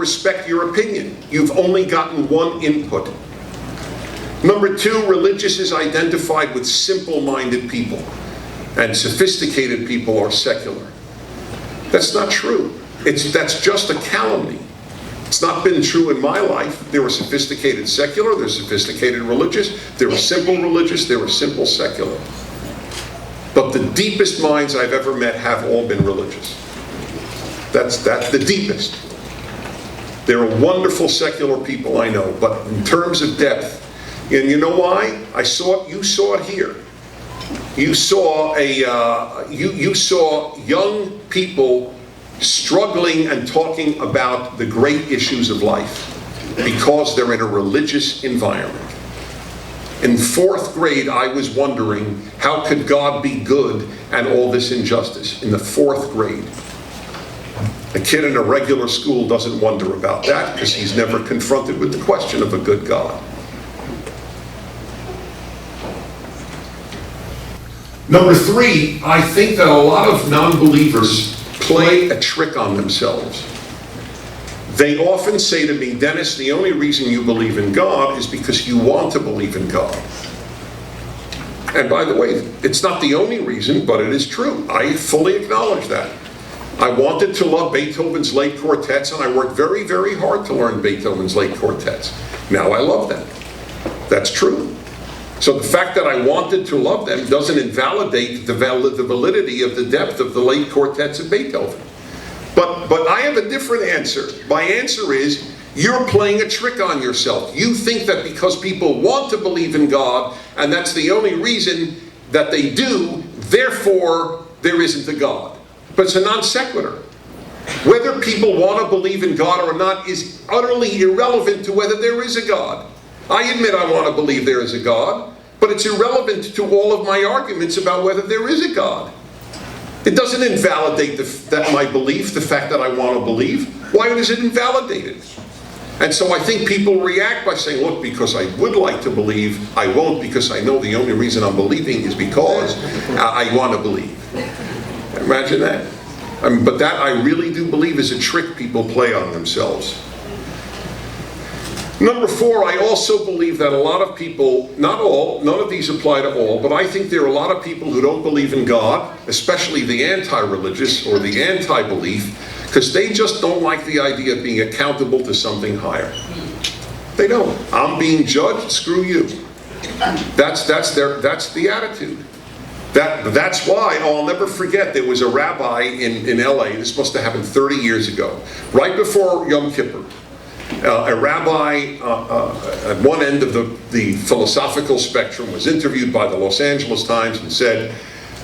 respect your opinion. You've only gotten one input. Number two, religious is identified with simple-minded people, and sophisticated people are secular. That's not true. That's just a calumny. It's not been true in my life. There were sophisticated secular, there were sophisticated religious, there were simple religious, there were simple secular. But the deepest minds I've ever met have all been religious. That's the deepest. There are wonderful secular people I know, but in terms of depth, and you know why? You saw it here. You saw you saw young people struggling and talking about the great issues of life because they're in a religious environment. In fourth grade, I was wondering, how could God be good and all this injustice? In the fourth grade. A kid in a regular school doesn't wonder about that because he's never confronted with the question of a good God. Number three, I think that a lot of non-believers play a trick on themselves. They often say to me, Dennis, the only reason you believe in God is because you want to believe in God. And by the way, it's not the only reason, but it is true. I fully acknowledge that. I wanted to love Beethoven's late quartets, and I worked very, very hard to learn Beethoven's late quartets. Now I love them. That's true. So the fact that I wanted to love them doesn't invalidate the validity of the depth of the late quartets of Beethoven. But I have a different answer. My answer is, you're playing a trick on yourself. You think that because people want to believe in God, and that's the only reason that they do, therefore there isn't a God. But it's a non sequitur. Whether people want to believe in God or not is utterly irrelevant to whether there is a God. I admit I want to believe there is a God, but it's irrelevant to all of my arguments about whether there is a God. It doesn't invalidate my belief, the fact that I want to believe. Why does it invalidate it? And so I think people react by saying, look, because I would like to believe, I won't, because I know the only reason I'm believing is because I want to believe. Imagine that. But that I really do believe is a trick people play on themselves. Number four, I also believe that a lot of people, not all, none of these apply to all, but I think there are a lot of people who don't believe in God, especially the anti-religious or the anti-belief, because they just don't like the idea of being accountable to something higher. They don't. I'm being judged, screw you. That's the attitude. That's why, I'll never forget, there was a rabbi in LA, this must have happened 30 years ago, right before Yom Kippur. A rabbi at one end of the philosophical spectrum was interviewed by the Los Angeles Times and said,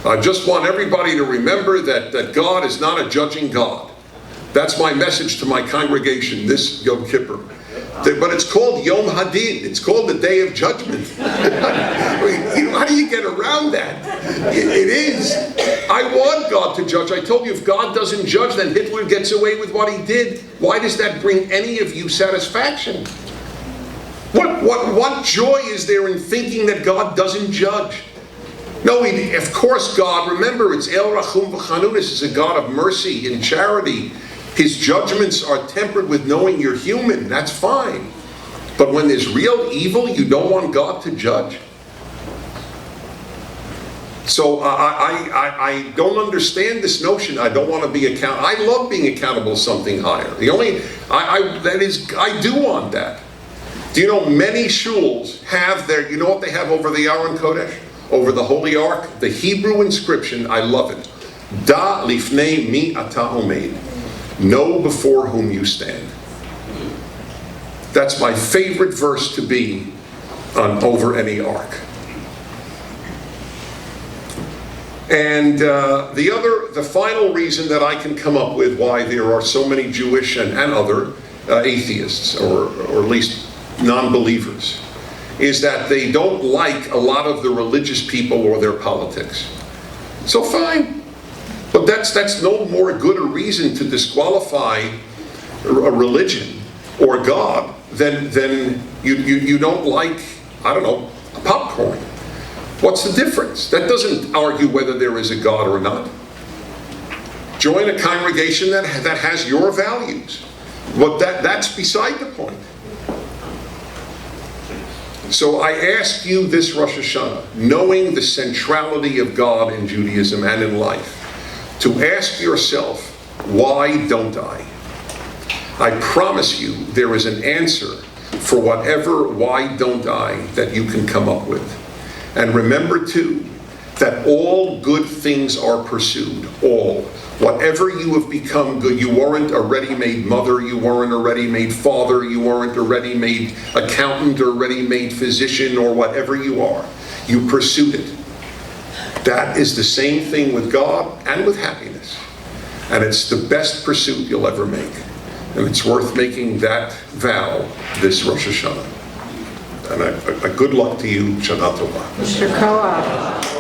I just want everybody to remember that God is not a judging God. That's my message to my congregation this Yom Kippur. But it's called Yom Hadin. It's called the Day of Judgment. I mean, how do you get around that? It is. I want God to judge. I told you, if God doesn't judge, then Hitler gets away with what he did. Why does that bring any of you satisfaction? What joy is there in thinking that God doesn't judge? No, of course God, remember, it's El Rachum V'Chanunis, is a God of mercy and charity. His judgments are tempered with knowing you're human. That's fine. But when there's real evil, you don't want God to judge? So I don't understand this notion. I don't want to be accountable. I love being accountable to something higher. I do want that. Do you know many shuls have you know what they have over the Aron Kodesh? Over the Holy Ark? The Hebrew inscription, I love it. Da lifnei mi ata omeid. Know before whom you stand. That's my favorite verse to be over any ark. And the final reason that I can come up with why there are so many Jewish and other atheists, or at least non-believers, is that they don't like a lot of the religious people or their politics. So fine. But that's no more good a reason to disqualify a religion or God than you don't like, I don't know, popcorn. What's the difference? That doesn't argue whether there is a God or not. Join a congregation that has your values. That's beside the point. So I ask you this Rosh Hashanah, knowing the centrality of God in Judaism and in life, to ask yourself, why don't I? I promise you there is an answer for whatever why don't I that you can come up with. And remember too, that all good things are pursued, all. Whatever you have become good, you weren't a ready-made mother, you weren't a ready-made father, you weren't a ready-made accountant or ready-made physician or whatever you are. You pursued it. That is the same thing with God and with happiness. And it's the best pursuit you'll ever make. And it's worth making that vow this Rosh Hashanah. And a good luck to you, Shana Tova. Mr. Koach.